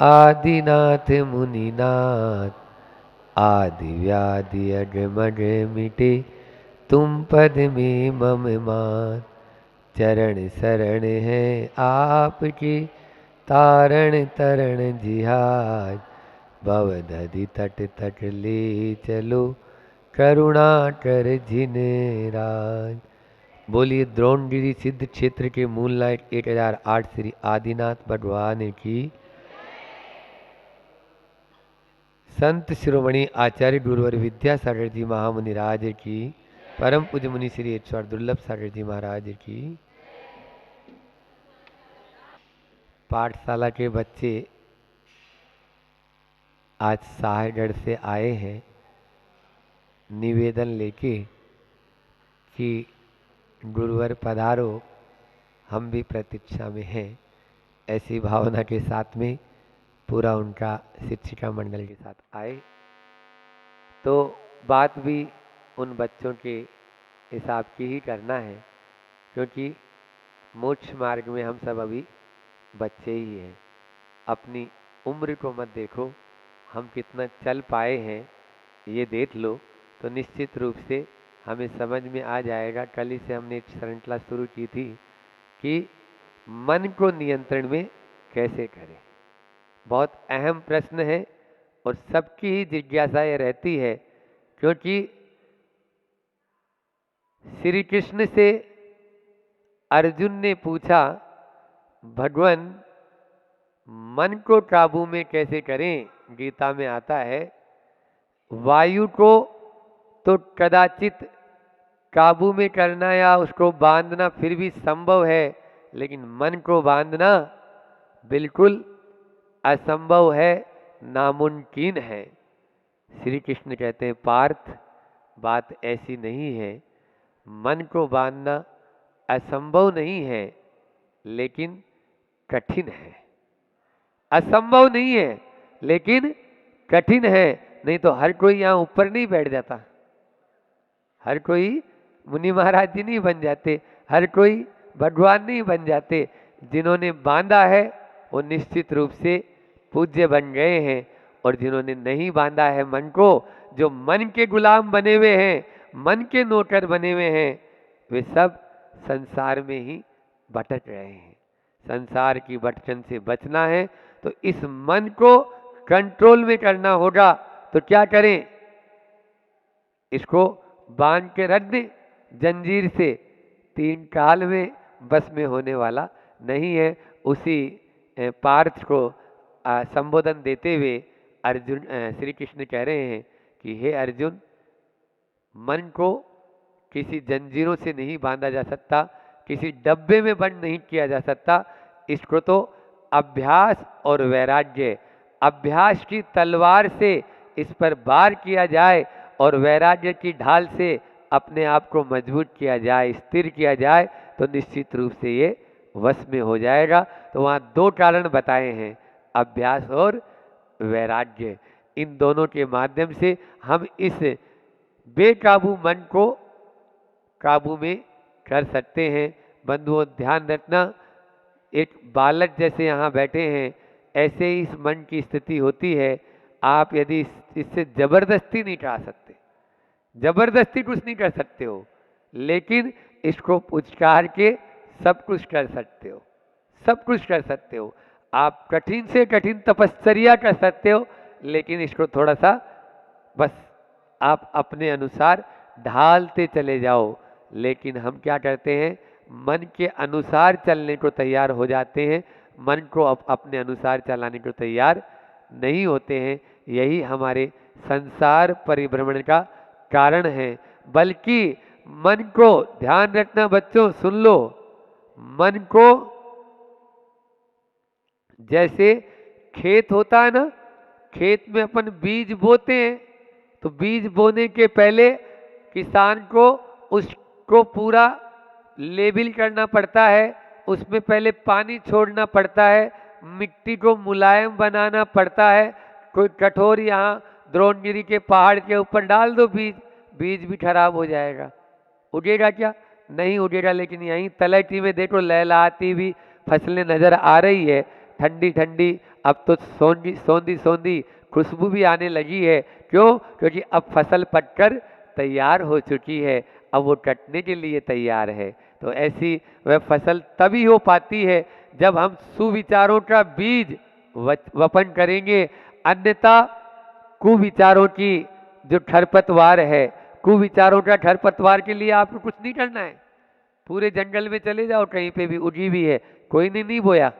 आदिनाथ मुनिनाथ, आदि व्याधि अजमज मिटे, तुम पद में मम मान। चरण शरण है आपके, तारण तरण जिहाज। भवदधि तट तट ले चलो, करुणा कर जिन राज। बोलिए द्रोणगिरी सिद्ध क्षेत्र के मूनलाइट 1008 श्री आदिनाथ भगवान की। संत शिरोमणि आचार्य गुरुवर विद्यासागर जी महामुनि राज की। परम पूज्य मुनि श्री ईश्वर दुर्लभ सागर जी महाराज की। पाठशाला के बच्चे आज साहेगढ़ से आए हैं निवेदन लेके कि गुरुवर पधारो, हम भी प्रतीक्षा में हैं। ऐसी भावना के साथ में पूरा उनका शिक्षिका मंडल के साथ आए तो बात भी उन बच्चों के हिसाब की ही करना है, क्योंकि मोक्ष मार्ग में हम सब अभी बच्चे ही हैं। अपनी उम्र को मत देखो, हम कितना चल पाए हैं ये देख लो, तो निश्चित रूप से हमें समझ में आ जाएगा। कल ही से हमने एक श्रृंखला शुरू की थी कि मन को नियंत्रण में कैसे करें। बहुत अहम प्रश्न है और सबकी ही जिज्ञासा ये रहती है, क्योंकि श्री कृष्ण से अर्जुन ने पूछा, भगवान मन को काबू में कैसे करें। गीता में आता है वायु को तो कदाचित काबू में करना या उसको बांधना फिर भी संभव है, लेकिन मन को बांधना बिल्कुल असंभव है, नामुमकिन है। श्री कृष्ण कहते हैं पार्थ, बात ऐसी नहीं है। मन को बांधना असंभव नहीं है, लेकिन कठिन है। असंभव नहीं है लेकिन कठिन है। नहीं तो हर कोई यहाँ ऊपर नहीं बैठ जाता, हर कोई मुनि महाराज जी नहीं बन जाते, हर कोई भगवान नहीं बन जाते। जिन्होंने बांधा है वो निश्चित रूप से पूज्य बन गए हैं, और जिन्होंने नहीं बांधा है मन को, जो मन के गुलाम बने हुए हैं, मन के नौकर बने हुए हैं, वे सब संसार में ही भटक रहे हैं। संसार की भटकन से बचना है तो इस मन को कंट्रोल में करना होगा। तो क्या करें, इसको बांध के रख दें जंजीर से, 3 काल में बस में होने वाला नहीं है। उसी पार्थ को संबोधन देते हुए अर्जुन श्री कृष्ण कह रहे हैं कि हे अर्जुन, मन को किसी जंजीरों से नहीं बांधा जा सकता, किसी डब्बे में बंद नहीं किया जा सकता। इसको तो अभ्यास और वैराग्य, अभ्यास की तलवार से इस पर वार किया जाए और वैराग्य की ढाल से अपने आप को मजबूत किया जाए, स्थिर किया जाए, तो निश्चित रूप से ये वश में हो जाएगा। तो वहाँ 2 कारण बताए हैं, अभ्यास और वैराग्य। इन दोनों के माध्यम से हम इस बेकाबू मन को काबू में कर सकते हैं। बंधुओं ध्यान रखना, एक बालक जैसे यहाँ बैठे हैं, ऐसे ही इस मन की स्थिति होती है। आप यदि इससे जबरदस्ती नहीं करा सकते, जबरदस्ती कुछ नहीं कर सकते हो, लेकिन इसको पुचकार के सब कुछ कर सकते हो, सब कुछ कर सकते हो। आप कठिन से कठिन तपस्या कर सकते हो, लेकिन इसको थोड़ा सा बस आप अपने अनुसार ढालते चले जाओ। लेकिन हम क्या करते हैं, मन के अनुसार चलने को तैयार हो जाते हैं, मन को अपने अनुसार चलाने को तैयार नहीं होते हैं। यही हमारे संसार परिभ्रमण का कारण है। बल्कि मन को ध्यान रखना बच्चों, सुन लो, मन को जैसे खेत होता है ना, खेत में अपन बीज बोते हैं, तो बीज बोने के पहले किसान को उसको पूरा लेबिल करना पड़ता है, उसमें पहले पानी छोड़ना पड़ता है, मिट्टी को मुलायम बनाना पड़ता है। कोई कठोर यहाँ द्रोणगिरी के पहाड़ के ऊपर डाल दो बीज, बीज भी खराब हो जाएगा। उगेगा क्या? नहीं उगेगा। लेकिन यहीं तलैटी में देखो लहलहाती भी फसलें नजर आ रही है, ठंडी ठंडी अब तो सौंधी सौंधी सौंधी खुशबू भी आने लगी है। क्यों? क्योंकि अब फसल पककर तैयार हो चुकी है, अब वो कटने के लिए तैयार है। तो ऐसी वह फसल तभी हो पाती है जब हम सुविचारों का बीज वपन करेंगे। अन्यथा कुविचारों की जो खरपतवार है, कुविचारों का खरपतवार के लिए आपको कुछ नहीं करना है। पूरे जंगल में चले जाओ, कहीं पे भी उगी भी है, कोई ने नहीं बोया।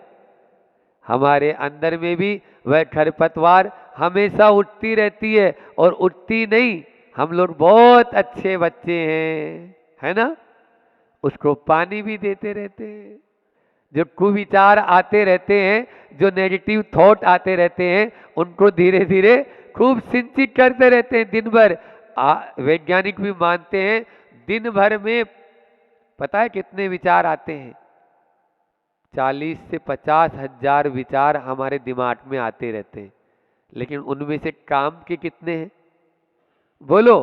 हमारे अंदर में भी वह खरपतवार हमेशा उठती रहती है, और उठती नहीं, हम लोग बहुत अच्छे बच्चे हैं, है ना, उसको पानी भी देते रहते हैं। जो कुविचार आते रहते हैं, जो नेगेटिव थॉट आते रहते हैं, उनको धीरे धीरे खूब सिंचित करते रहते हैं दिन भर। वैज्ञानिक भी मानते हैं दिन भर में पता है कितने विचार आते हैं? 40 से 50 हजार विचार हमारे दिमाग में आते रहते हैं, लेकिन उनमें से काम के कितने हैं? बोलो,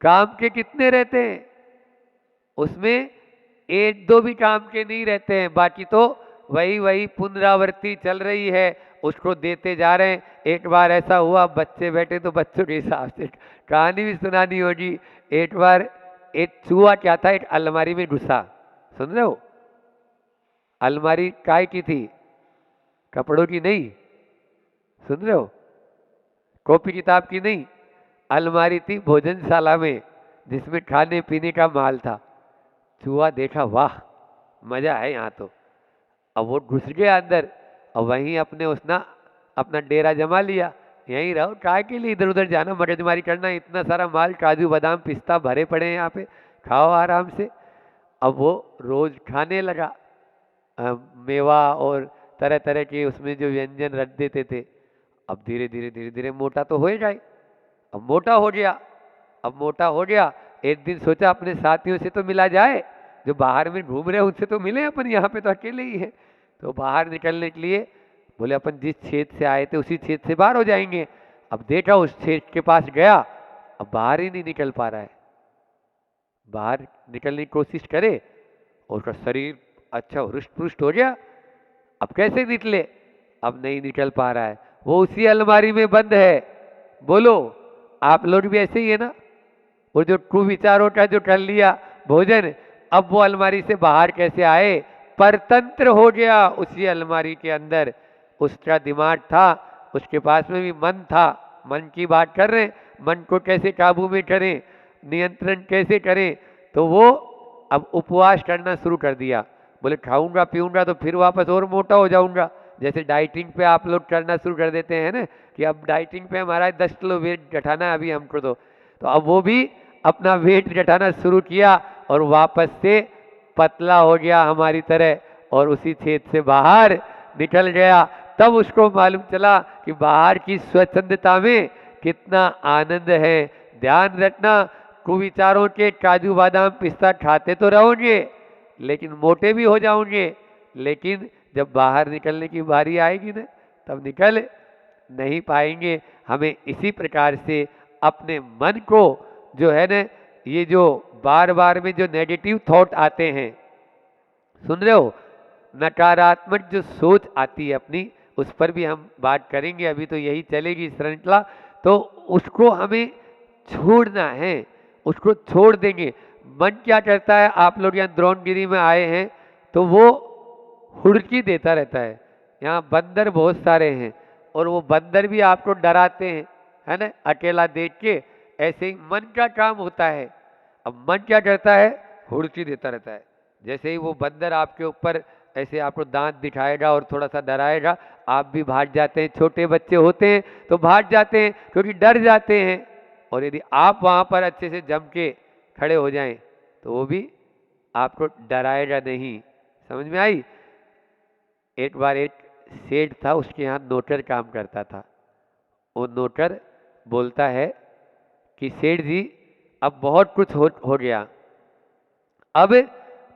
काम के कितने रहते हैं? उसमें एक दो भी काम के नहीं रहते हैं, बाकी तो वही वही पुनरावृत्ति चल रही है, उसको देते जा रहे हैं। एक बार ऐसा हुआ, बच्चे बैठे तो बच्चों के हिसाब से कहानी भी सुनानी होगी। एक बार एक चूहा क्या था, एक अलमारी में घुसा। सुन रहे हो? अलमारी काय की थी? कपड़ों की नहीं। सुन रहे हो? कॉपी किताब की नहीं। अलमारी थी भोजनशाला में, जिसमें खाने पीने का माल था। चूहा देखा, वाह मजा है यहाँ तो। अब वो घुस गया अंदर, और वहीं अपना डेरा जमा लिया। यहीं रहो, काय के लिए इधर उधर जाना, मगजमारी करना, इतना सारा माल काजू बादाम पिस्ता भरे पड़े हैं यहाँ पे, खाओ आराम से। अब वो रोज खाने लगा मेवा और तरह तरह के उसमें जो व्यंजन रख देते थे। अब धीरे धीरे धीरे धीरे मोटा तो हो ही जाए। अब मोटा हो गया। अब मोटा हो गया, एक दिन सोचा अपने साथियों से तो मिला जाए, जो बाहर में घूम रहे हैं उनसे तो मिले, अपन यहाँ पे तो अकेले ही है। तो बाहर निकलने के लिए बोले अपन जिस क्षेत्र से आए थे उसी क्षेत्र से बाहर हो जाएंगे। अब देखा, उस क्षेत्र के पास गया, अब बाहर ही नहीं निकल पा रहा है। बाहर निकलने की कोशिश करे और उसका शरीर अच्छा हृष्ट पुष्ट हो गया। अब कैसे निकले? अब नहीं निकल पा रहा है, वो उसी अलमारी में बंद है। बोलो, आप लोग भी ऐसे ही है ना? वो जो कुविचारों का जो कर लिया भोजन, अब वो अलमारी से बाहर कैसे आए? परतंत्र हो गया उसी अलमारी के अंदर। उसका दिमाग था, उसके पास में भी मन था। मन की बात कर रहे हैं, मन को कैसे काबू में करें, नियंत्रण कैसे करें। तो वो अब उपवास करना शुरू कर दिया। बोले खाऊंगा पीऊंगा तो फिर वापस और मोटा हो जाऊंगा। जैसे डाइटिंग पे आप लोग करना शुरू कर देते हैं ना, कि अब डाइटिंग पे हमारा 10 किलो वेट घटाना है अभी हमको। तो अब वो भी अपना वेट घटाना शुरू किया और वापस से पतला हो गया हमारी तरह, और उसी क्षेत्र से बाहर निकल गया। तब उसको मालूम चला कि बाहर की स्वच्छंदता में कितना आनंद है। ध्यान रखना, कुविचारों के काजू बादाम पिस्ता खाते तो रहोगे, लेकिन मोटे भी हो जाओगे। लेकिन जब बाहर निकलने की बारी आएगी ना, तब निकल नहीं पाएंगे। हमें इसी प्रकार से अपने मन को जो है ना, ये जो बार बार में जो नेगेटिव थॉट आते हैं, सुन रहे हो, नकारात्मक जो सोच आती है अपनी, उस पर भी हम बात करेंगे। अभी तो यही चलेगी श्रृंखला। तो उसको हमें छोड़ना है, उसको छोड़ देंगे। मन क्या करता है, आप लोग यहाँ द्रोणगिरी में आए हैं तो वो हुड़की देता रहता है। यहाँ बंदर बहुत सारे हैं, और वो बंदर भी आपको डराते हैं, है ना, अकेला देख के। ऐसे ही मन का काम होता है। अब मन क्या करता है, हुड़की देता रहता है। जैसे ही वो बंदर आपके ऊपर ऐसे आपको दांत दिखाएगा और थोड़ा सा डराएगा, आप भी भाग जाते हैं। छोटे बच्चे होते हैं तो भाग जाते हैं, क्योंकि डर जाते हैं। और यदि आप वहाँ पर अच्छे से जम के खड़े हो जाएं, तो वो भी आपको डराएगा नहीं। समझ में आई? एक बार एक सेठ था, उसके यहाँ नौकर काम करता था। वो नौकर बोलता है कि सेठ जी, अब बहुत कुछ हो गया, अब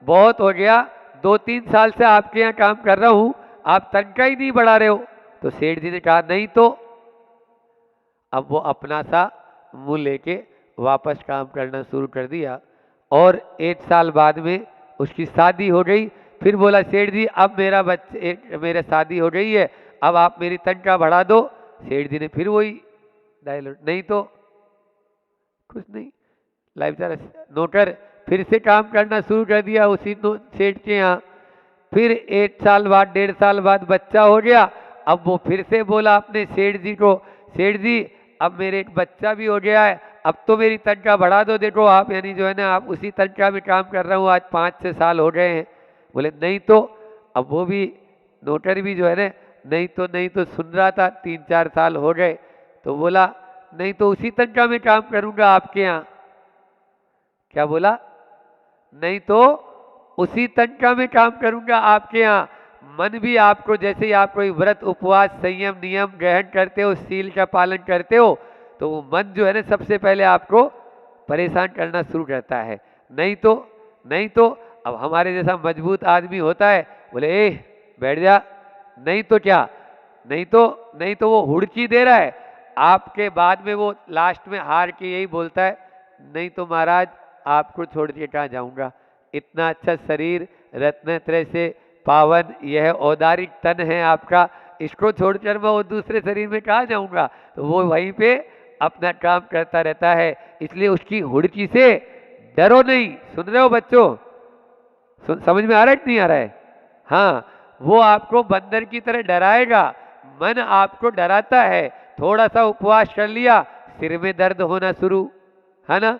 बहुत हो गया, 2-3 साल से आपके यहाँ काम कर रहा हूँ, आप तनख्वाह ही नहीं बढ़ा रहे हो। तो सेठ जी ने कहा नहीं तो। अब वो अपना सा मुंह लेके वापस काम करना शुरू कर दिया, और 1 साल बाद में उसकी शादी हो गई। फिर बोला सेठ जी, अब मेरा शादी हो गई है, अब आप मेरी तनख्वाह बढ़ा दो। सेठ जी ने फिर वही डायलॉग, नहीं तो कुछ नहीं। लाइफ बेचारा नौकर फिर से काम करना शुरू कर दिया उसी सेठ के यहाँ। फिर 1 साल बाद 1.5 साल बाद बच्चा हो गया। अब वो फिर से बोला अपने सेठ जी को, सेठ जी अब मेरे एक बच्चा भी हो गया है, अब तो मेरी तनख्वाह बढ़ा दो। देखो आप यानी जो है ना, आप उसी तनख्वाह में काम कर रहा हूँ आज 5-6 साल हो गए हैं। बोले नहीं तो। अब वो भी नौकर भी जो है ना, नहीं तो सुन रहा था, 3-4 साल हो गए तो बोला नहीं तो उसी तनख्वाह में काम करूंगा आपके यहाँ। क्या बोला? नहीं तो उसी तनख्वाह में काम करूंगा आपके यहाँ। मन भी आपको, जैसे ही आप कोई व्रत उपवास संयम नियम ग्रहण करते हो, शील का पालन करते हो, तो वो मन जो है ना सबसे पहले आपको परेशान करना शुरू करता है। नहीं तो अब हमारे जैसा मजबूत आदमी होता है, बोले ए बैठ जा, नहीं तो क्या, नहीं तो वो हुड़की दे रहा है। आपके बाद में वो लास्ट में हार के यही बोलता है, नहीं तो महाराज आपको छोड़ के कहाँ जाऊंगा, इतना अच्छा शरीर रत्नत्रय से पावन यह औदारिक तन है आपका, इसको छोड़कर मैं वो दूसरे शरीर में कहाँ जाऊंगा। तो वो वहीं पे अपना काम करता रहता है। इसलिए उसकी हुड़की से डरो नहीं। सुन रहे हो बच्चों? समझ में आ रहा है कि नहीं आ रहा है? हाँ, वो आपको बंदर की तरह डराएगा। मन आपको डराता है। थोड़ा सा उपवास कर लिया, सिर में दर्द होना शुरू, है ना,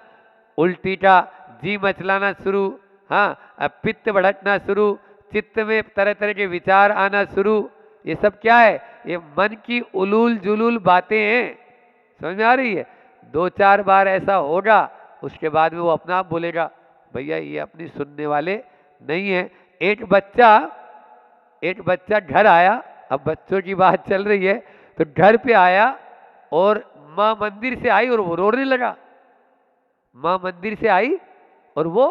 उल्टी का जी मचलाना शुरू, हाँ, अब पित्त भड़कना शुरू, चित्त में तरह तरह के विचार आना शुरू। ये सब क्या है? ये मन की उलूल जुलूल बातें हैं। समझ में आ रही है? 2-4 बार ऐसा होगा, उसके बाद में वो अपना आप बोलेगा भैया ये अपनी सुनने वाले नहीं है। एक बच्चा घर आया, अब बच्चों की बात चल रही है, तो घर पे आया और माँ मंदिर से आई और वो रोने लगा। माँ मंदिर से आई और वो,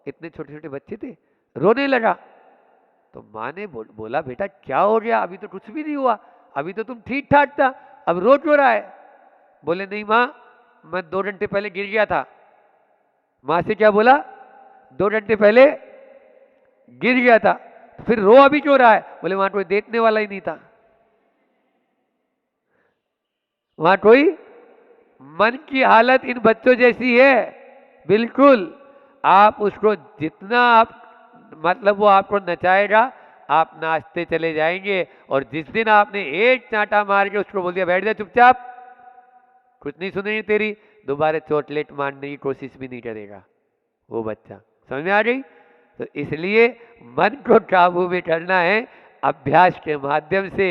इतने छोटे छोटे बच्चे थे, रोने लगा। तो माँ ने बोला बेटा क्या हो गया? अभी तो कुछ भी नहीं हुआ, अभी तो तुम ठीक ठाक था, अब रो क्यों रहा है? बोले नहीं माँ, मैं 2 घंटे पहले गिर गया था। माँ से क्या बोला? 2 घंटे पहले गिर गया था। फिर रो अभी क्यों रहा है? बोले वहां कोई देखने वाला ही नहीं था, वहां कोई। मन की हालत इन बच्चों जैसी है बिल्कुल। आप उसको जितना आप मतलब वो आपको नचाएगा, आप नाचते चले जाएंगे। और जिस दिन आपने एक चांटा मार के उसको बोल दिया बैठ जा चुपचाप, कुछ नहीं सुनेगी तेरी, दोबारा चोटलेट मारने की कोशिश भी नहीं करेगा वो बच्चा। समझ में आ गई? तो इसलिए मन को काबू में करना है अभ्यास के माध्यम से।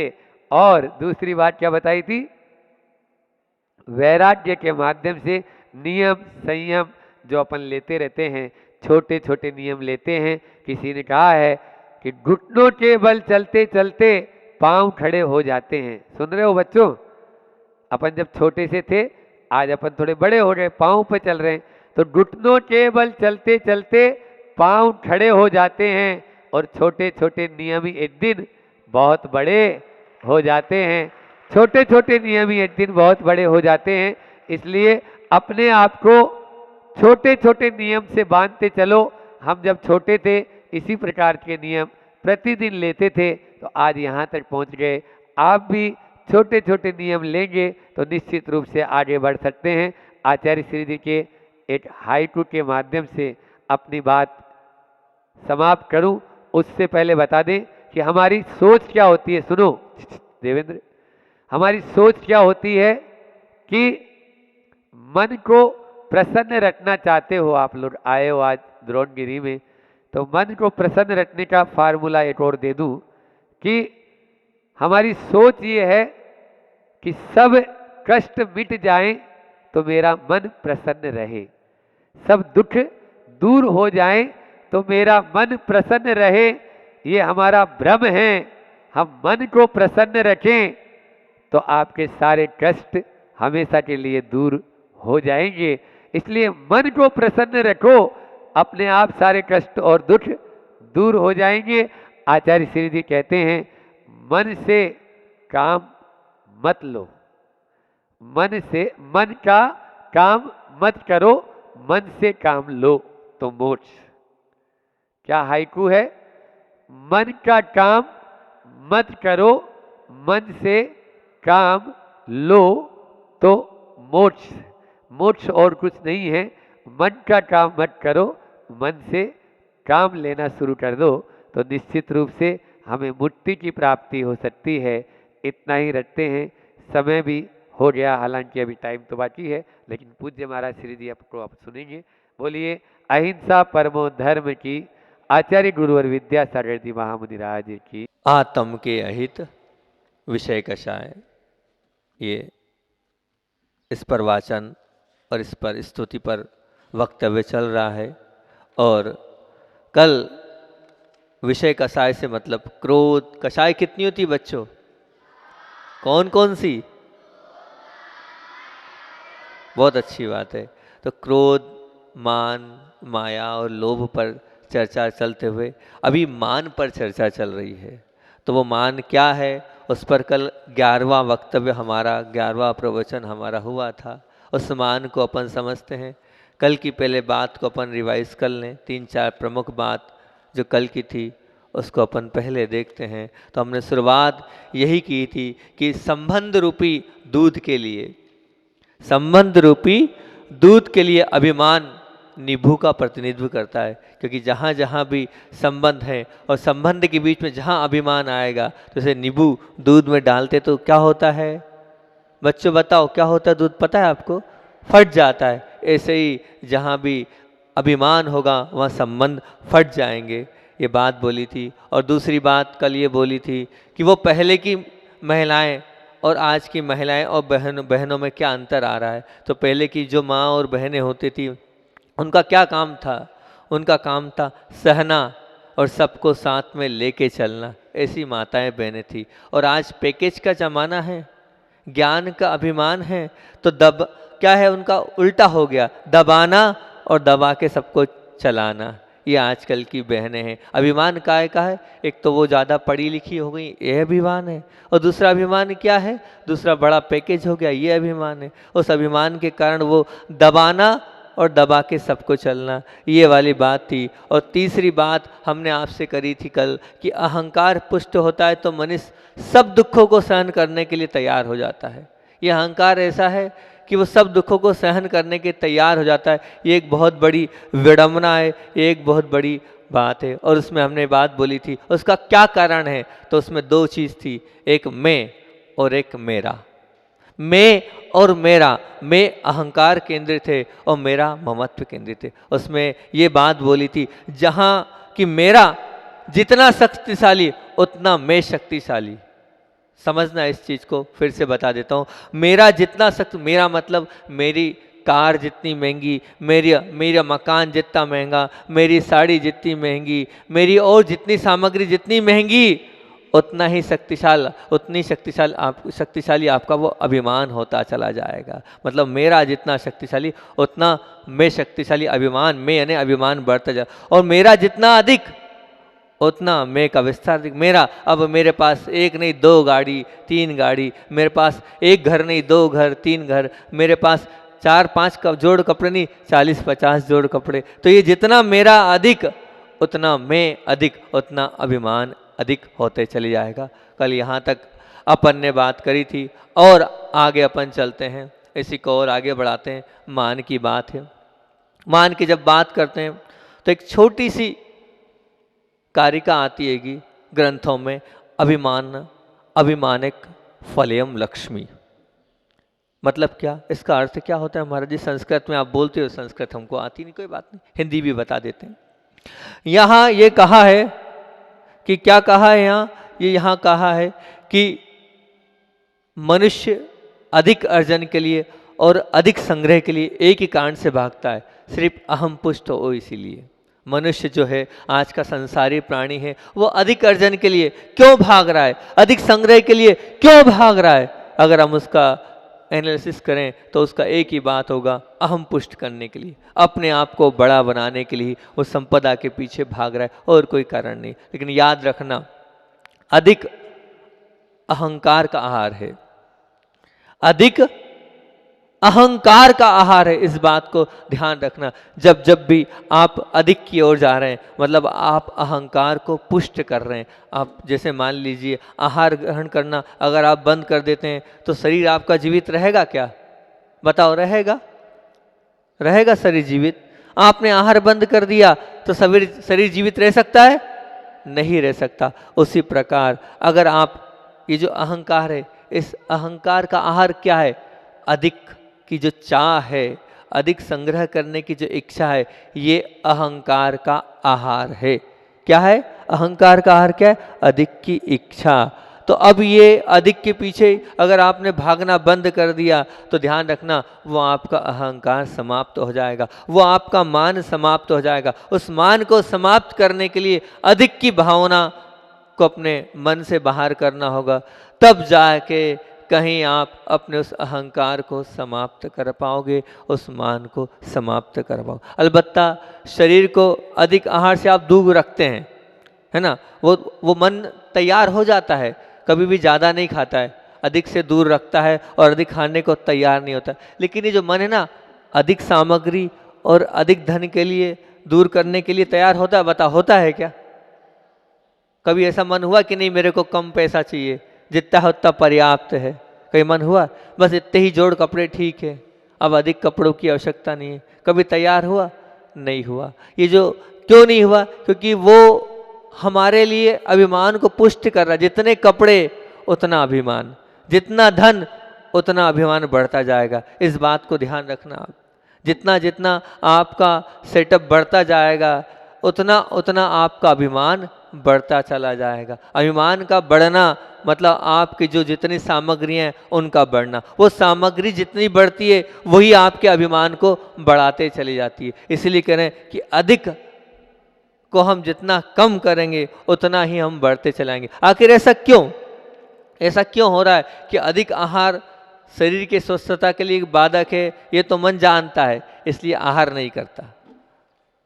और दूसरी बात क्या बताई थी? वैराग्य के माध्यम से। नियम संयम जो अपन लेते रहते हैं, छोटे छोटे नियम लेते हैं। किसी ने कहा है कि घुटनों के बल चलते चलते पांव खड़े हो जाते हैं। सुन रहे हो बच्चों? अपन जब छोटे से थे, आज अपन थोड़े बड़े हो गए, पांव पे चल रहे हैं, तो घुटनों के बल चलते चलते पांव खड़े हो जाते हैं। और छोटे छोटे नियम ही एक दिन बहुत बड़े हो जाते हैं। छोटे छोटे नियम ही एक दिन बहुत बड़े हो जाते हैं। इसलिए अपने आप को छोटे छोटे नियम से बांधते चलो। हम जब छोटे थे इसी प्रकार के नियम प्रतिदिन लेते थे, तो आज यहाँ तक पहुँच गए। आप भी छोटे छोटे नियम लेंगे तो निश्चित रूप से आगे बढ़ सकते हैं। आचार्य श्री जी के एक हाइकू के माध्यम से अपनी बात समाप्त करूं, उससे पहले बता दें कि हमारी सोच क्या होती है। सुनो देवेंद्र, हमारी सोच क्या होती है कि मन को प्रसन्न रखना चाहते हो। आप लोग आए हो आज द्रोणगिरी में, तो मन को प्रसन्न रखने का फार्मूला एक और दे दूं कि हमारी सोच ये है कि सब कष्ट मिट जाएं तो मेरा मन प्रसन्न रहे, सब दुख दूर हो जाएं तो मेरा मन प्रसन्न रहे। ये हमारा भ्रम है। हम मन को प्रसन्न रखें तो आपके सारे कष्ट हमेशा के लिए दूर हो जाएंगे। इसलिए मन को प्रसन्न रखो, अपने आप सारे कष्ट और दुख दूर हो जाएंगे। आचार्य श्री जी कहते हैं मन से काम मत लो, मन का काम मत करो, मन से काम लो तो मोक्ष। क्या हाइकू है? मन का काम मत करो, मन से काम लो तो मोक्ष, मोक्ष और कुछ नहीं है। मन का काम मत करो, मन से काम लेना शुरू कर दो तो निश्चित रूप से हमें मुक्ति की प्राप्ति हो सकती है। इतना ही रखते हैं, समय भी हो गया, हालांकि अभी टाइम तो बाकी है, लेकिन पूज्य महाराज श्री जी आपको आप सुनेंगे। बोलिए अहिंसा परमो धर्म की, आचार्य गुरुवर विद्यासागर जी महामुनि राज की। आत्म के अहित विषय कषाय, ये इस पर वाचन और इस पर स्तुति पर वक्तव्य चल रहा है। और कल विषय कषाय से मतलब क्रोध, कषाय कितनी होती बच्चों, कौन कौन सी? बहुत अच्छी बात है। तो क्रोध, मान, माया और लोभ पर चर्चा चलते हुए अभी मान पर चर्चा चल रही है। तो वो मान क्या है, उस पर कल 11वां वक्तव्य हमारा, 11वां प्रवचन हमारा हुआ था। उस मान को अपन समझते हैं। कल की पहले बात को अपन रिवाइज कर लें, 3-4 प्रमुख बात जो कल की थी उसको अपन पहले देखते हैं। तो हमने शुरुआत यही की थी कि संबंध रूपी दूध के लिए, संबंध रूपी दूध के लिए अभिमान नींबू का प्रतिनिधित्व करता है। क्योंकि जहाँ जहाँ भी संबंध है और संबंध के बीच में जहाँ अभिमान आएगा, तो जैसे नींबू दूध में डालते तो क्या होता है बच्चों, बताओ क्या होता है? दूध पता है आपको? फट जाता है। ऐसे ही जहाँ भी अभिमान होगा वहाँ संबंध फट जाएंगे, ये बात बोली थी। और दूसरी बात कल ये बोली थी कि वो पहले की महिलाएं और आज की महिलाएं और बहनों में क्या अंतर आ रहा है। तो पहले की जो माँ और बहनें होती थी उनका क्या काम था? उनका काम था सहना और सबको साथ में लेके चलना, ऐसी माताएं बहनें थी। और आज पैकेज का ज़माना है, ज्ञान का अभिमान है, तो क्या है उनका उल्टा हो गया, दबाना और दबा के सबको चलाना। ये आजकल की बहनें हैं। अभिमान काय का है? एक तो वो ज़्यादा पढ़ी लिखी हो गई, ये अभिमान है। और दूसरा अभिमान क्या है? दूसरा बड़ा पैकेज हो गया, ये अभिमान है। उस अभिमान के कारण वो दबाना और दबा के सबको चलना, ये वाली बात थी। और तीसरी बात हमने आपसे करी थी कल कि अहंकार पुष्ट होता है तो मनुष्य सब दुखों को सहन करने के लिए तैयार हो जाता है। ये अहंकार ऐसा है कि वो सब दुखों को सहन करने के तैयार हो जाता है। ये एक बहुत बड़ी विडंबना है, ये एक बहुत बड़ी बात है। और उसमें हमने बात बोली थी उसका क्या कारण है, तो उसमें 2 चीज़ थी, एक मैं और एक मेरा। मैं और मेरा, मैं अहंकार केंद्रित है और मेरा ममत्व केंद्रित है। उसमें ये बात बोली थी जहाँ कि मेरा जितना शक्तिशाली उतना मैं शक्तिशाली। समझना इस चीज़ को, फिर से बता देता हूँ। मेरा जितना शक्ति, मेरा मतलब मेरी कार जितनी महंगी, मेरा मकान जितना महंगा, मेरी साड़ी जितनी महंगी, मेरी और जितनी सामग्री जितनी महंगी, उतना ही शक्तिशाली आपका वो अभिमान होता चला जाएगा। मतलब मेरा जितना शक्तिशाली उतना मैं शक्तिशाली, अभिमान, मैं यानी अभिमान बढ़ता जा। और मेरा जितना अधिक उतना मैं का विस्तार अधिक। मेरा अब मेरे पास 1 नहीं 2 गाड़ी 3 गाड़ी, मेरे पास 1 घर नहीं 2 घर 3 घर, मेरे पास 4-5 जोड़ कपड़े नहीं 40-50 जोड़ कपड़े। तो ये जितना मेरा अधिक उतना मैं अधिक, उतना अभिमान अधिक होते चले जाएगा। कल यहाँ तक अपन ने बात करी थी और आगे अपन चलते हैं, इसी को और आगे बढ़ाते हैं। मान की बात है। मान की जब बात करते हैं तो एक छोटी सी कारिका आती हैगी ग्रंथों में, अभिमानिक फलयम लक्ष्मी। मतलब क्या, इसका अर्थ क्या होता है? महाराज जी संस्कृत में आप बोलते हो, संस्कृत हमको आती नहीं, कोई बात नहीं, हिंदी भी बता देते हैं। यहाँ ये कहा है कि क्या कहा है यहाँ कहा है कि मनुष्य अधिक अर्जन के लिए और अधिक संग्रह के लिए एक ही कारण से भागता है, सिर्फ अहम पुष्ट हो इसीलिए। मनुष्य जो है आज का संसारी प्राणी है, वो अधिक अर्जन के लिए क्यों भाग रहा है, अधिक संग्रह के लिए क्यों भाग रहा है? अगर हम उसका एनालिसिस करें तो उसका एक ही बात होगा, अहम पुष्ट करने के लिए, अपने आप को बड़ा बनाने के लिए वो संपदा के पीछे भाग रहा है, और कोई कारण नहीं। लेकिन याद रखना, अधिक अहंकार का आहार है, अधिक अहंकार का आहार है। इस बात को ध्यान रखना। जब जब भी आप अधिक की ओर जा रहे हैं, मतलब आप अहंकार को पुष्ट कर रहे हैं। आप जैसे मान लीजिए आहार ग्रहण करना अगर आप बंद कर देते हैं तो शरीर आपका जीवित रहेगा क्या? बताओ, रहेगा? रहेगा शरीर जीवित? आपने आहार बंद कर दिया तो शरीर जीवित रह सकता है? नहीं रह सकता। उसी प्रकार अगर आप ये जो अहंकार है, इस अहंकार का आहार क्या है? अधिक की जो चाह है, अधिक संग्रह करने की जो इच्छा है, ये अहंकार का आहार है। क्या है अहंकार का आहार? क्या है? अधिक की इच्छा। तो अब ये अधिक के पीछे अगर आपने भागना बंद कर दिया तो ध्यान रखना वो आपका अहंकार समाप्त हो जाएगा, वो आपका मान समाप्त हो जाएगा। उस मान को समाप्त करने के लिए अधिक की भावना को अपने मन से बाहर करना होगा, तब जाके कहीं आप अपने उस अहंकार को समाप्त कर पाओगे, उस मान को समाप्त कर पाओगे। अलबत्ता शरीर को अधिक आहार से आप दूर रखते हैं, है ना, वो मन तैयार हो जाता है, कभी भी ज़्यादा नहीं खाता है, अधिक से दूर रखता है और अधिक खाने को तैयार नहीं होता। लेकिन ये जो मन है ना, अधिक सामग्री और अधिक धन के लिए दूर करने के लिए तैयार होता है। बता, होता है क्या? कभी ऐसा मन हुआ कि नहीं मेरे को कम पैसा चाहिए, जितना है उतना पर्याप्त है? कहीं मन हुआ बस इतने ही जोड़ कपड़े ठीक है, अब अधिक कपड़ों की आवश्यकता नहीं है? कभी तैयार हुआ? नहीं हुआ। ये जो क्यों नहीं हुआ? क्योंकि वो हमारे लिए अभिमान को पुष्ट कर रहा है। जितने कपड़े उतना अभिमान, जितना धन उतना अभिमान बढ़ता जाएगा। इस बात को ध्यान रखना आप। जितना जितना आपका सेटअप बढ़ता जाएगा उतना उतना आपका अभिमान बढ़ता चला जाएगा। अभिमान का बढ़ना मतलब आपकी जो जितनी सामग्रियाँ हैं उनका बढ़ना। वो सामग्री जितनी बढ़ती है वही आपके अभिमान को बढ़ाते चली जाती है। इसलिए कह रहे हैं कि अधिक को हम जितना कम करेंगे उतना ही हम बढ़ते चलाएंगे। आखिर ऐसा क्यों? ऐसा क्यों हो रहा है कि अधिक आहार शरीर की स्वस्थता के लिए बाधक है? ये तो मन जानता है, इसलिए आहार नहीं करता,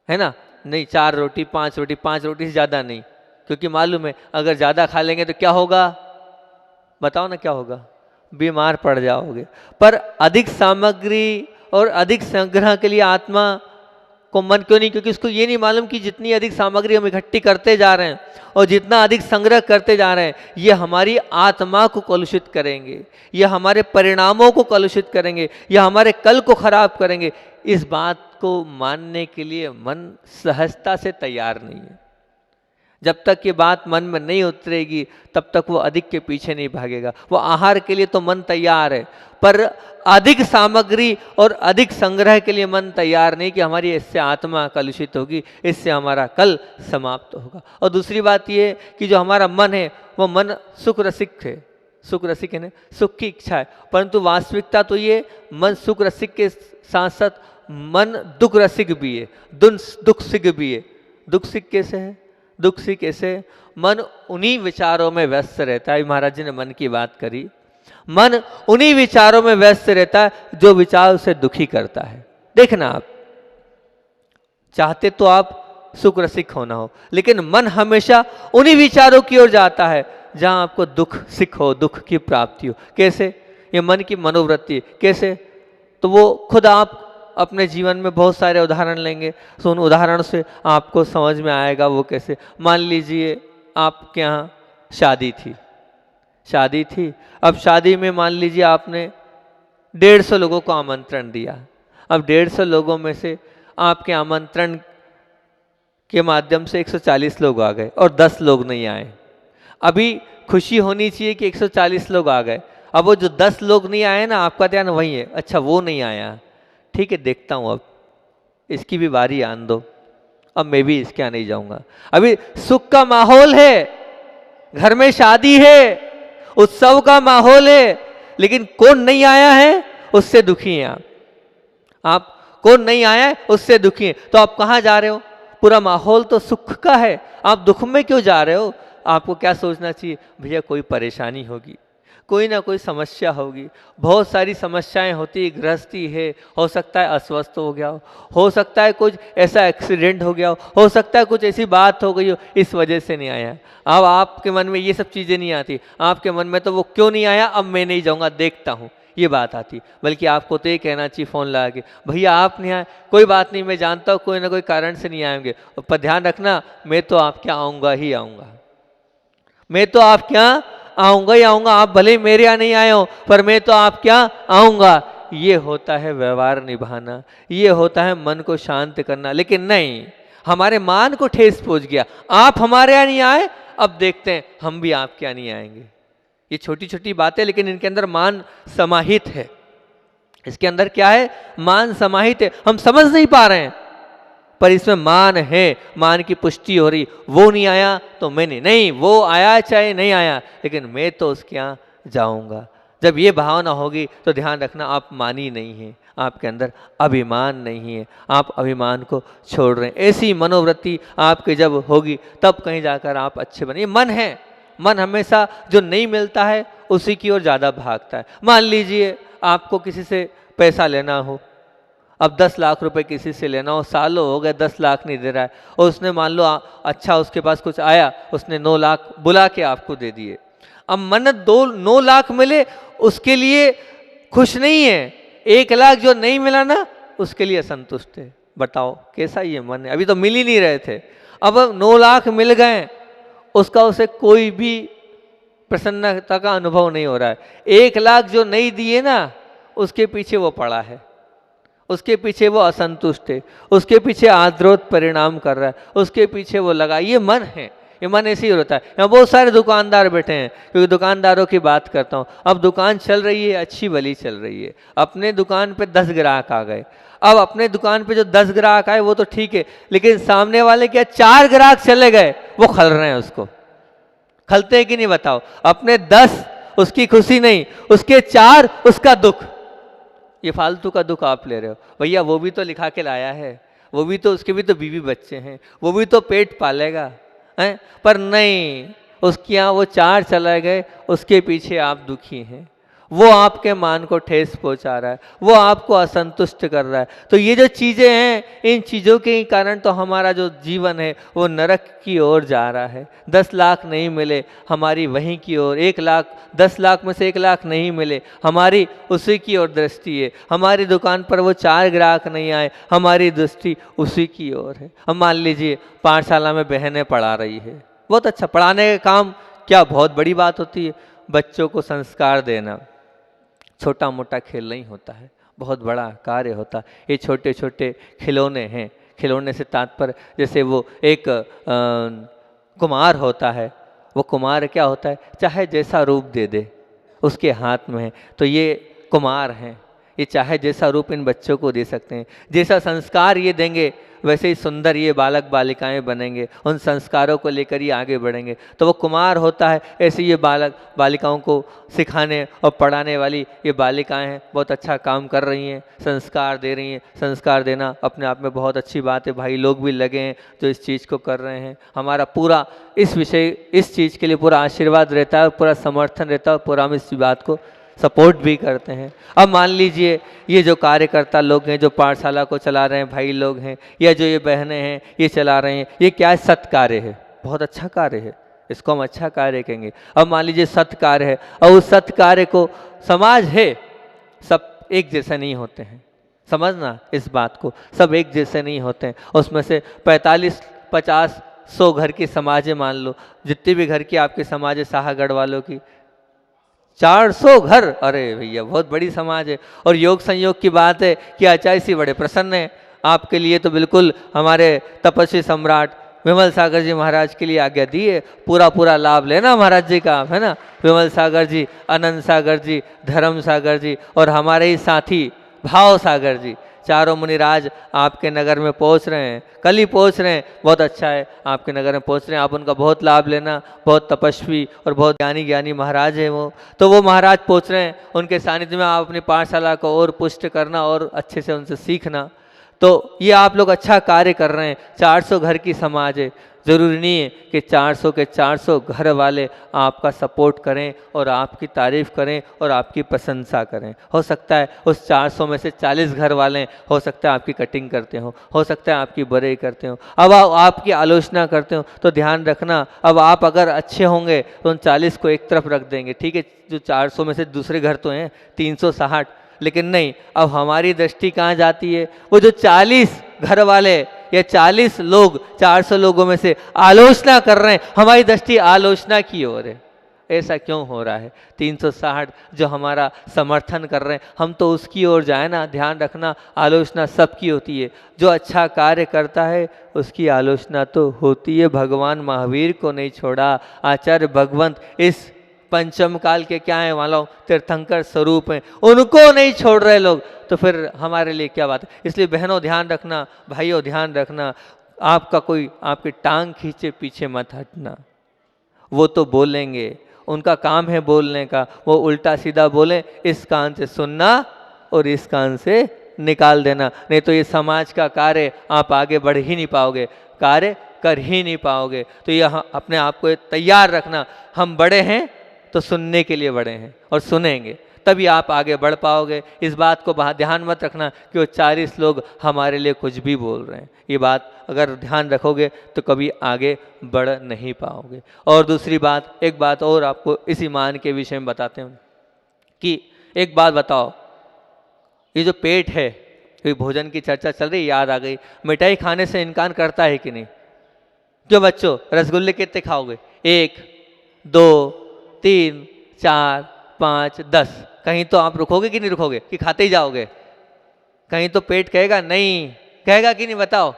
है ना। नहीं, 4 रोटी 5 रोटी, 5 रोटी से ज़्यादा नहीं, क्योंकि मालूम है अगर ज़्यादा खा लेंगे तो क्या होगा? बताओ ना क्या होगा? बीमार पड़ जाओगे। पर अधिक सामग्री और अधिक संग्रह के लिए आत्मा को मन क्यों नहीं? क्योंकि उसको ये नहीं मालूम कि जितनी अधिक सामग्री हम इकट्ठी करते जा रहे हैं और जितना अधिक संग्रह करते जा रहे हैं, ये हमारी आत्मा को कलुषित करेंगे, ये हमारे परिणामों को कलुषित करेंगे, ये हमारे कल को खराब करेंगे। इस बात को मानने के लिए मन सहजता से तैयार नहीं है। जब तक ये बात मन में नहीं उतरेगी तब तक वो अधिक के पीछे नहीं भागेगा। वो आहार के लिए तो मन तैयार है, पर अधिक सामग्री और अधिक संग्रह के लिए मन तैयार नहीं कि हमारी इससे आत्मा कलुषित होगी, इससे हमारा कल समाप्त होगा। और दूसरी बात ये कि जो हमारा मन है वो मन सुख रसिक है। सुख रसिक है ना, सुख की इच्छा है, परंतु वास्तविकता तो ये मन सुख रसिक के साथ साथ मन दुख रसिक भी है, दुख सिक भी है। दुख सिक कैसे है? दुख सिक कैसे? मन उन्हीं विचारों में व्यस्त रहता है। महाराज जी ने मन की बात करी, मन उन्हीं विचारों में व्यस्त रहता है जो विचार उसे दुखी करता है। देखना, आप चाहते तो आप सुख रसिक होना हो, लेकिन मन हमेशा उन्हीं विचारों की ओर जाता है जहां आपको दुख सिख हो, दुख की प्राप्ति हो। कैसे? ये मन की मनोवृत्ति है। कैसे? तो वो खुद आप अपने जीवन में बहुत सारे उदाहरण लेंगे तो उन उदाहरण से आपको समझ में आएगा वो कैसे। मान लीजिए आपके यहाँ शादी थी। अब शादी में मान लीजिए आपने 150 लोगों को आमंत्रण दिया। अब 150 लोगों में से आपके आमंत्रण के माध्यम से 140 लोग आ गए और 10 लोग नहीं आए। अभी खुशी होनी चाहिए कि 140 लोग आ गए। अब वो जो 10 लोग नहीं आए ना, आपका ध्यान वही है, अच्छा वो नहीं आया, ठीक है देखता हूँ, अब इसकी भी बारी आन दो, अब मैं भी इसके यहाँ नहीं जाऊंगा। अभी सुख का माहौल है, घर में शादी है, उत्सव का माहौल है, लेकिन कौन नहीं आया है उससे दुखी हैं आप कौन नहीं आया है उससे दुखी हैं। तो आप कहाँ जा रहे हो? पूरा माहौल तो सुख का है, आप दुख में क्यों जा रहे हो? आपको क्या सोचना चाहिए, भैया कोई परेशानी होगी, कोई ना कोई समस्या होगी। बहुत सारी समस्याएं होती, गृहस्थी है, हो सकता है अस्वस्थ हो गया हो सकता है कुछ ऐसा एक्सीडेंट हो गया हो सकता है कुछ ऐसी बात हो गई हो, इस वजह से नहीं आया। अब आपके मन में ये सब चीज़ें नहीं आती, आपके मन में तो वो क्यों नहीं आया, अब मैं नहीं जाऊँगा देखता हूँ, ये बात आती। बल्कि आपको तो ये कहना चाहिए फ़ोन लगा के, भैया आप नहीं आए, कोई बात नहीं, मैं जानता हूँ कोई ना कोई कारण से नहीं आएंगे, पर ध्यान रखना मैं तो आपके यहाँ आऊँगा ही आऊँगा, मैं तो आपके यहाँ आऊँगा ही आऊँगा, आप भले ही मेरे यहाँ नहीं आए हो पर मैं तो आपके यहाँ आऊँगा। ये होता है व्यवहार निभाना, ये होता है मन को शांत करना। लेकिन नहीं, हमारे मान को ठेस पहुँच गया, आप हमारे यहाँ नहीं आए, अब देखते हैं हम भी आपके यहाँ नहीं आएंगे। ये छोटी छोटी बातें, लेकिन इनके अंदर मान समाहित है। इसके अंदर क्या है? मान समाहित है, हम समझ नहीं पा रहे हैं पर इसमें मान है, मान की पुष्टि हो रही। वो नहीं आया तो मैंने नहीं, वो आया चाहे नहीं आया, लेकिन मैं तो उसके यहाँ जाऊंगा। जब ये भावना होगी तो ध्यान रखना आप मानी नहीं है, आपके अंदर अभिमान नहीं है, आप अभिमान को छोड़ रहे हैं। ऐसी मनोवृत्ति आपके जब होगी तब कहीं जाकर आप अच्छे बने। ये मन है, मन हमेशा जो नहीं मिलता है उसी की ओर ज़्यादा भागता है। मान लीजिए आपको किसी से पैसा लेना हो, अब 10 लाख रुपए किसी से लेना हो, सालों हो गए 10 लाख नहीं दे रहा है, और उसने मान लो अच्छा उसके पास कुछ आया, उसने 9 लाख बुला के आपको दे दिए। अब मन 9 लाख मिले उसके लिए खुश नहीं है, 1 लाख जो नहीं मिला ना उसके लिए असंतुष्ट है। बताओ कैसा ये मन है? अभी तो मिल ही नहीं रहे थे, अब 9 लाख मिल गए, उसका उसे कोई भी प्रसन्नता का अनुभव नहीं हो रहा है। 1 लाख जो नहीं दिए ना उसके पीछे वो पड़ा है, उसके पीछे वो असंतुष्ट है, उसके पीछे आद्रोत परिणाम कर रहा है, उसके पीछे वो लगा। ये मन है, ये मन ऐसे ही होता है। यहाँ बहुत सारे दुकानदार बैठे हैं, क्योंकि दुकानदारों की बात करता हूँ। अब दुकान चल रही है, अच्छी भली चल रही है, अपने दुकान पे 10 ग्राहक आ गए। अब अपने दुकान पे जो 10 ग्राहक आए वो तो ठीक है, लेकिन सामने वाले क्या 4 ग्राहक चले गए, वो खल रहे हैं। उसको खलते हैं कि नहीं बताओ? अपने 10 उसकी खुशी नहीं, उसके 4 उसका दुख। ये फालतू का दुख आप ले रहे हो भैया। वो भी तो लिखा के लाया है, वो भी तो, उसके भी तो बीवी बच्चे हैं, वो भी तो पेट पालेगा हैं, पर नहीं, उसके यहाँ वो 4 चले गए, उसके पीछे आप दुखी हैं। वो आपके मान को ठेस पहुंचा रहा है, वो आपको असंतुष्ट कर रहा है। तो ये जो चीज़ें हैं, इन चीज़ों के कारण तो हमारा जो जीवन है वो नरक की ओर जा रहा है। 10 लाख नहीं मिले हमारी वहीं की ओर, 1 लाख, 10 लाख में से 1 लाख नहीं मिले हमारी उसी की ओर दृष्टि है। हमारी दुकान पर वो 4 ग्राहक नहीं आए, हमारी दृष्टि उसी की ओर है। हम मान लीजिए पाठशाला में बहनें पढ़ा रही है, बहुत अच्छा, पढ़ाने का काम क्या बहुत बड़ी बात होती है। बच्चों को संस्कार देना छोटा मोटा खेल नहीं होता है, बहुत बड़ा कार्य होता है। ये छोटे छोटे खिलौने हैं, खिलौने से तात्पर्य जैसे वो एक कुम्हार होता है, वो कुम्हार क्या होता है, चाहे जैसा रूप दे दे उसके हाथ में है, तो ये कुम्हार हैं, ये चाहे जैसा रूप इन बच्चों को दे सकते हैं, जैसा संस्कार ये देंगे वैसे ही सुंदर ये बालक बालिकाएं बनेंगे, उन संस्कारों को लेकर ही आगे बढ़ेंगे। तो वो कुमार होता है, ऐसे ये बालक बालिकाओं को सिखाने और पढ़ाने वाली ये बालिकाएं हैं, बहुत अच्छा काम कर रही हैं, संस्कार दे रही हैं। संस्कार देना अपने आप में बहुत अच्छी बात है, भाई लोग भी लगे हैं जो इस चीज़ को कर रहे हैं। हमारा पूरा इस विषय, इस चीज़ के लिए पूरा आशीर्वाद रहता है, पूरा समर्थन रहता है, पूरा हम इस बात को सपोर्ट भी करते हैं। अब मान लीजिए ये जो कार्यकर्ता लोग हैं, जो पाठशाला को चला रहे हैं, भाई लोग हैं, या जो ये बहनें हैं ये चला रहे हैं, ये क्या है, सत्कार्य है, बहुत अच्छा कार्य है, इसको हम अच्छा कार्य कहेंगे। अब मान लीजिए सत्कार्य है, और उस सत्कार्य को समाज है, सब एक जैसे नहीं होते हैं, समझना इस बात को, सब एक जैसे नहीं होते हैं। उसमें से 45, 50, 100 घर की समाज है, मान लो जितनी भी घर की आपकी समाज है, शाहगढ़ वालों की 400 घर, अरे भैया बहुत बड़ी समाज है। और योग संयोग की बात है कि आचार्य जी बड़े प्रसन्न हैं आपके लिए, तो बिल्कुल हमारे तपस्वी सम्राट विमल सागर जी महाराज के लिए आज्ञा दी है, पूरा पूरा लाभ लेना महाराज जी का, है ना। विमल सागर जी, आनंद सागर जी, धर्म सागर जी और हमारे ही साथी भाव सागर जी, चारों मुनिराज आपके नगर में पहुंच रहे हैं, कल ही पहुंच रहे हैं, बहुत अच्छा है आपके नगर में पहुंच रहे हैं, आप उनका बहुत लाभ लेना। बहुत तपस्वी और बहुत ज्ञानी महाराज हैं वो, तो वो महाराज पहुंच रहे हैं, उनके सानिध्य में आप अपनी पाठशाला को और पुष्ट करना और अच्छे से उनसे सीखना। तो ये आप लोग अच्छा कार्य कर रहे हैं। 400 घर की समाज है, ज़रूरी नहीं है कि 400 के 400 घर वाले आपका सपोर्ट करें और आपकी तारीफ़ करें और आपकी प्रशंसा करें। हो सकता है उस 400 में से 40 घर वाले, हो सकता है आपकी कटिंग करते हो सकता है आपकी बुराई करते हो, अब आपकी आलोचना करते हो। तो ध्यान रखना, अब आप अगर अच्छे होंगे तो उन 40 को एक तरफ रख देंगे, ठीक है। जो 400 में से दूसरे घर तो हैं 360, लेकिन नहीं, अब हमारी दृष्टि कहाँ जाती है? वो जो 40 घर वाले या 40 लोग 400 लोगों में से आलोचना कर रहे हैं, हमारी दृष्टि आलोचना की ओर है। ऐसा क्यों हो रहा है? 360 जो हमारा समर्थन कर रहे हैं, हम तो उसकी ओर जाए ना। ध्यान रखना, आलोचना सबकी होती है। जो अच्छा कार्य करता है उसकी आलोचना तो होती है। भगवान महावीर को नहीं छोड़ा, आचार्य भगवंत इस पंचम काल के क्या है मानो तीर्थंकर स्वरूप हैं, उनको नहीं छोड़ रहे लोग, तो फिर हमारे लिए क्या बात है। इसलिए बहनों ध्यान रखना, भाइयों ध्यान रखना, आपका कोई आपकी टांग खींचे पीछे मत हटना। वो तो बोलेंगे, उनका काम है बोलने का, वो उल्टा सीधा बोले, इस कान से सुनना और इस कान से निकाल देना, नहीं तो ये समाज का कार्य आप आगे बढ़ ही नहीं पाओगे, कार्य कर ही नहीं पाओगे। तो यह अपने आप को तैयार रखना, हम बड़े हैं तो सुनने के लिए बड़े हैं और सुनेंगे, तभी आप आगे बढ़ पाओगे। इस बात को ध्यान मत रखना कि वो 40 लोग हमारे लिए कुछ भी बोल रहे हैं। ये बात अगर ध्यान रखोगे तो कभी आगे बढ़ नहीं पाओगे। और दूसरी बात, एक बात और आपको इस ईमान के विषय में बताते हैं कि एक बात बताओ, ये जो पेट है, ये भोजन की चर्चा चल रही, याद आ गई, मिठाई खाने से इनकार करता है कि नहीं? क्यों बच्चों, रसगुल्ले कितने खाओगे? 1 2 3 4 5 10, कहीं तो आप रुकोगे कि नहीं रुकोगे, कि खाते ही जाओगे? कहीं तो पेट कहेगा नहीं, कहेगा कि नहीं बताओ?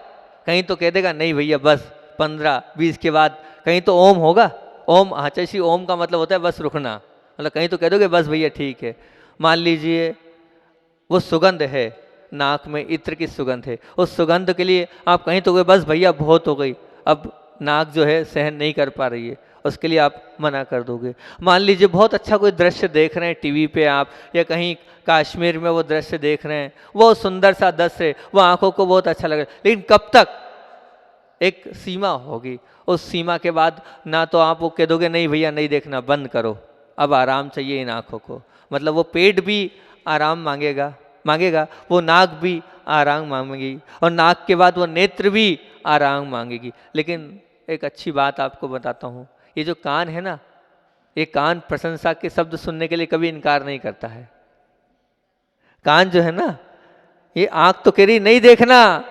कहीं तो कह देगा नहीं भैया बस 15 20 के बाद। कहीं तो ओम होगा, ओम आचशी, ओम का मतलब होता है बस रुकना, मतलब कहीं तो कह दोगे बस भैया ठीक है। मान लीजिए वो सुगंध है, नाक में इत्र की सुगंध है, उस सुगंध के लिए आप कहीं तो गए बस भैया बहुत हो गई, अब नाक जो है सहन नहीं कर पा रही है, उसके लिए आप मना कर दोगे। मान लीजिए बहुत अच्छा कोई दृश्य देख रहे हैं टीवी पे आप, या कहीं कश्मीर में वो दृश्य देख रहे हैं, वो सुंदर सा दृश्य है, वो आंखों को बहुत अच्छा लगे, लेकिन कब तक? एक सीमा होगी, उस सीमा के बाद ना तो आप वो कह दोगे नहीं भैया नहीं देखना, बंद करो, अब आराम चाहिए इन आँखों को। मतलब वो पेट भी आराम मांगेगा, वो नाक भी आराम मांगेगी, और नाक के बाद वो नेत्र भी आराम मांगेगी। लेकिन एक अच्छी बात आपको बताता हूँ, ये जो कान है ना, ये कान प्रशंसा के शब्द सुनने के लिए कभी इनकार नहीं करता है। कान जो है ना, ये आंख तो कह रही नहीं देखना,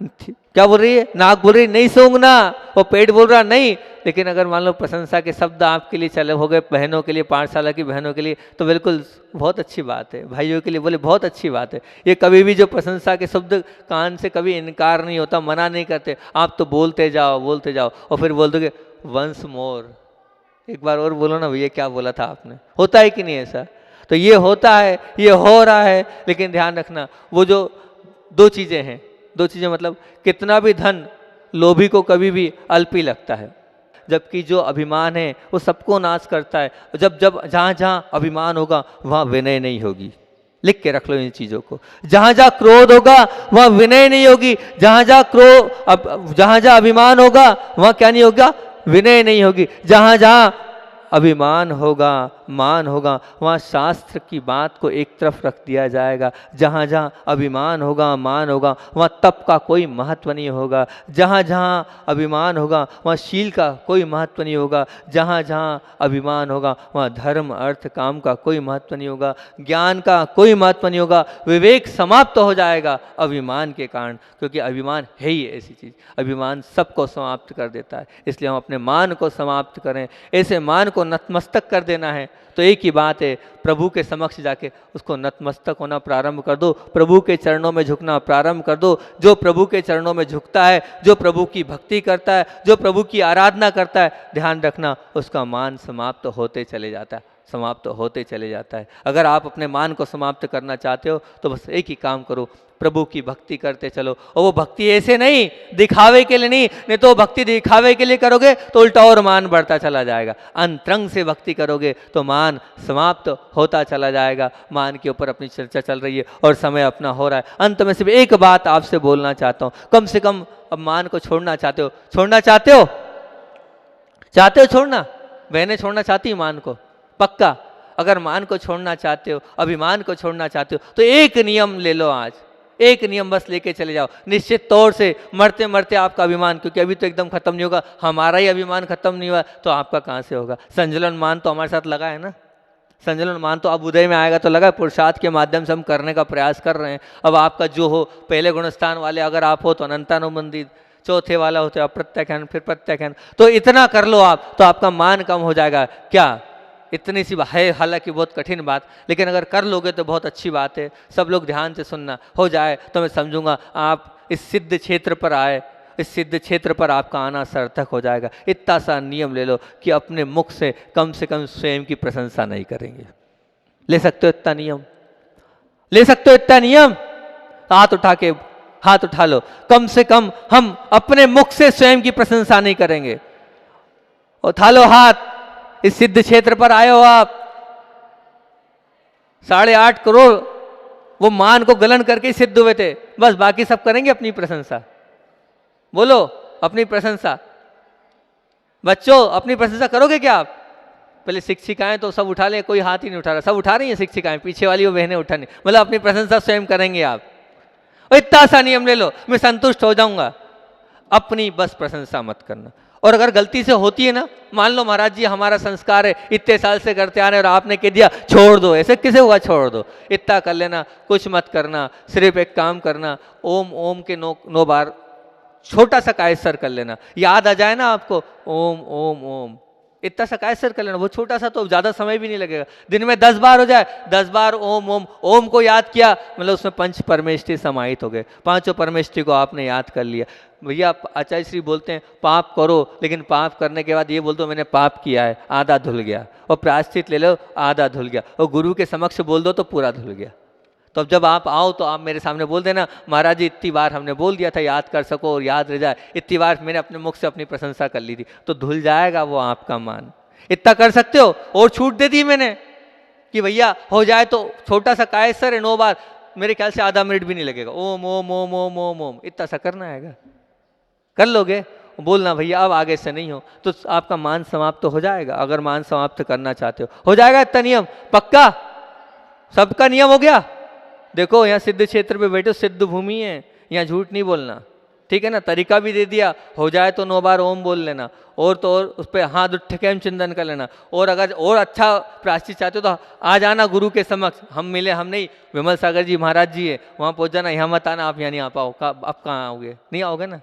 क्या बोल रही है? नाक बोल रही नहीं सूंघना, और पेट बोल रहा नहीं। लेकिन अगर मान लो प्रशंसा के शब्द आपके लिए चले हो गए, बहनों के लिए, पाठशाला की बहनों के लिए, तो बिल्कुल बहुत अच्छी बात है। भाइयों के लिए बोले बहुत अच्छी बात है। ये कभी भी जो प्रशंसा के शब्द, कान से कभी इनकार नहीं होता, मना नहीं करते, आप तो बोलते जाओ और फिर बोल दोगे वंस मोर, एक बार और बोलो ना भैया क्या बोला था आपने। होता है कि नहीं ऐसा? तो ये होता है, ये हो रहा है। लेकिन ध्यान रखना, वो जो दो चीज़ें मतलब कितना भी धन लोभी को कभी भी अल्प ही लगता है, जबकि जो अभिमान है वो सबको नाश करता है। जब जहाँ अभिमान होगा वहाँ विनय नहीं होगी। लिख के रख लो इन चीज़ों को। जहाँ क्रोध होगा वहाँ विनय नहीं होगी, जहाँ अभिमान होगा वहाँ क्या नहीं होगा? विनय नहीं होगी। जहाँ अभिमान होगा, मान होगा, वहाँ शास्त्र की बात को एक तरफ रख दिया जाएगा। जहाँ अभिमान होगा, मान होगा, वहाँ तप का कोई महत्व नहीं होगा। जहाँ अभिमान होगा वहाँ शील का कोई महत्व नहीं होगा। जहाँ अभिमान होगा वहाँ धर्म अर्थ काम का कोई महत्व नहीं होगा, ज्ञान का कोई महत्व नहीं होगा। विवेक समाप्त हो जाएगा अभिमान के कारण, क्योंकि अभिमान है ही ऐसी चीज़, अभिमान सबको समाप्त कर देता है। इसलिए हम अपने मान को समाप्त करें, ऐसे मान को नतमस्तक कर देना है। तो एक ही बात है, प्रभु के समक्ष जाके उसको नतमस्तक होना प्रारंभ कर दो, प्रभु के चरणों में झुकना प्रारंभ कर दो। जो प्रभु के चरणों में झुकता है, जो प्रभु की भक्ति करता है, जो प्रभु की आराधना करता है, ध्यान रखना उसका मान समाप्त होते चले जाता है। समाप्त होते चले जाता है। अगर आप अपने मान को समाप्त करना चाहते हो तो बस एक ही काम करो, प्रभु की भक्ति करते चलो। और वो भक्ति ऐसे नहीं, दिखावे के लिए नहीं तो भक्ति दिखावे के लिए करोगे तो उल्टा और मान बढ़ता चला जाएगा। अंतरंग से भक्ति करोगे तो मान समाप्त होता चला जाएगा। मान के ऊपर अपनी चर्चा चल रही है और समय अपना हो रहा है। अंत में सिर्फ एक बात आपसे बोलना चाहता हूँ, कम से कम अब मान को छोड़ना चाहते हो, छोड़ना चाहते हो, चाहते हो छोड़ना? बहनें छोड़ना चाहती मान को? पक्का? अगर मान को छोड़ना चाहते हो, अभिमान को छोड़ना चाहते हो तो एक नियम ले लो आज, एक नियम बस लेके चले जाओ। निश्चित तौर से मरते मरते आपका अभिमान, क्योंकि अभी तो एकदम खत्म नहीं होगा, हमारा ही अभिमान खत्म नहीं हुआ तो आपका कहाँ से होगा? संजलन मान तो हमारे साथ लगा है ना, संजलन मान तो अब उदय में आएगा तो लगा, पुरुषार्थ के माध्यम से हम करने का प्रयास कर रहे हैं। अब आपका जो हो, पहले गुणस्थान वाले अगर आप हो तो अनंतानुबंधित, चौथे वाला हो तो अप्रत्याख्यान, फिर प्रत्याख्यान, तो इतना कर लो आप तो आपका मान कम हो जाएगा। क्या इतनी सी है, हालांकि बहुत कठिन बात, लेकिन अगर कर लोगे तो बहुत अच्छी बात है। सब लोग ध्यान से सुनना, हो जाए तो मैं समझूंगा आप इस सिद्ध क्षेत्र पर आए, इस सिद्ध क्षेत्र पर आपका आना सार्थक हो जाएगा। इतना सा नियम ले लो कि अपने मुख से कम स्वयं की प्रशंसा नहीं करेंगे। ले सकते हो इतना नियम? ले सकते हो इतना नियम? हाथ उठा के, हाथ उठा लो, कम से कम हम अपने मुख से स्वयं की प्रशंसा नहीं करेंगे। उठा लो हाथ, इस सिद्ध क्षेत्र पर आए हो आप, 8.5 करोड़ वो मान को गलन करके सिद्ध हुए थे, बस बाकी सब करेंगे अपनी प्रशंसा। बोलो अपनी प्रशंसा। बच्चों अपनी प्रशंसा करोगे क्या आप? पहले शिक्षिकाएं तो सब उठा ले, कोई हाथ ही नहीं उठा रहा, सब उठा रही हैं शिक्षिकाएं, पीछे वाली वो बहनें उठा नहीं, मतलब अपनी प्रशंसा स्वयं करेंगे आप। और इतना सा नियम ले लो, मैं संतुष्ट हो जाऊंगा। अपनी बस प्रशंसा मत करना। और अगर गलती से होती है ना, मान लो महाराज जी हमारा संस्कार है, इतने साल से करते आ रहे और आपने कह दिया छोड़ दो, ऐसे किसे हुआ छोड़ दो? इतना कर लेना, कुछ मत करना, सिर्फ एक काम करना, ओम ओम के 9 बार छोटा सा कायसर कर लेना, याद आ जाए ना आपको, ओम ओम ओम, इतना सा कायसर कर लेना, वो छोटा सा तो ज़्यादा समय भी नहीं लगेगा। दिन में 10 बार हो जाए, 10 बार ओम ओम, ओम को याद किया मतलब उसमें पंच परमेष्टि समाहित हो गए, 5 परमेष्टि को आपने याद कर लिया। भैया आचार्य श्री बोलते हैं पाप करो, लेकिन पाप करने के बाद ये बोल दो मैंने पाप किया है, आधा धुल गया, और प्रायश्चित ले लो, आधा धुल गया, और गुरु के समक्ष बोल दो तो पूरा धुल गया। तो अब जब आप आओ तो आप मेरे सामने बोल देना, महाराज जी इतनी बार हमने बोल दिया था याद कर सको और याद रह जाए, इतनी बार मैंने अपने मुख से अपनी प्रशंसा कर ली थी, तो धुल जाएगा वो आपका मान। इतना कर सकते हो? और छूट दे दी मैंने कि भैया हो जाए तो छोटा सा कायसर है 9 बार, मेरे ख्याल से आधा मिनट भी नहीं लगेगा, ओम ओम ओम ओम ओम ओम, इतना सा करना आएगा, कर लोगे? बोलना भैया अब आगे से नहीं हो, तो आपका मान समाप्त तो हो जाएगा। अगर मान समाप्त करना चाहते हो जाएगा इतना नियम पक्का, सबका नियम हो गया। देखो यहाँ सिद्ध क्षेत्र पे बैठो, सिद्ध भूमि है, यहाँ झूठ नहीं बोलना, ठीक है ना? तरीका भी दे दिया, हो जाए तो 9 बार ओम बोल लेना, और तो और उस पर हाथ उठ के चिंतन कर लेना। और अगर और अच्छा प्रायश्चित चाहते हो तो आ जाना गुरु के समक्ष, हम मिले, हम नहीं, विमल सागर जी महाराज जी है, वहाँ पहुँच जाना, यहाँ मत आना, आप यहाँ नहीं आ पाओ, आप कहाँ आओगे? नहीं आओगे ना?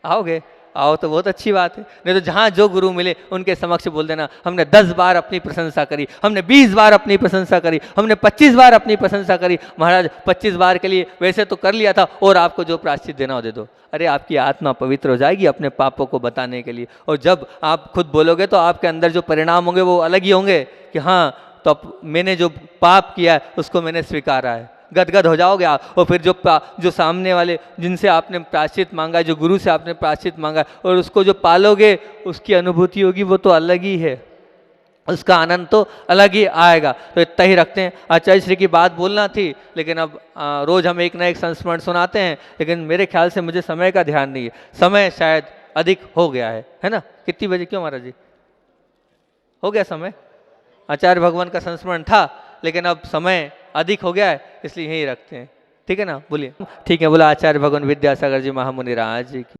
आओगे? आओ तो बहुत अच्छी बात है, नहीं तो जहाँ जो गुरु मिले उनके समक्ष बोल देना हमने 10 बार अपनी प्रशंसा करी, हमने 20 बार अपनी प्रशंसा करी, हमने 25 बार अपनी प्रशंसा करी। महाराज 25 बार के लिए वैसे तो कर लिया था, और आपको जो प्रायश्चित देना हो दे दो। अरे आपकी आत्मा पवित्र हो जाएगी अपने पापों को बताने के लिए, और जब आप खुद बोलोगे तो आपके अंदर जो परिणाम होंगे वो अलग ही होंगे कि हाँ तो मैंने जो पाप किया है उसको मैंने स्वीकारा है। गदगद हो जाओगे आप, और फिर जो सामने वाले जिनसे आपने प्रायश्चित मांगा, जो गुरु से आपने प्रायश्चित मांगा, और उसको जो पालोगे उसकी अनुभूति होगी वो तो अलग ही है, उसका आनंद तो अलग ही आएगा। तो इतना ही रखते हैं। आचार्य श्री की बात बोलना थी, लेकिन अब रोज हम एक ना एक संस्मरण सुनाते हैं, लेकिन मेरे ख्याल से मुझे समय का ध्यान नहीं है, समय शायद अधिक हो गया है ना? कितनी बजे? क्यों महाराज जी हो गया समय? आचार्य भगवान का संस्मरण था, लेकिन अब समय अधिक हो गया है, इसलिए यही रखते हैं, ठीक है ना? बोलिए। ठीक है, बोला आचार्य भगवान विद्यासागर जी महामुनि राज जी की।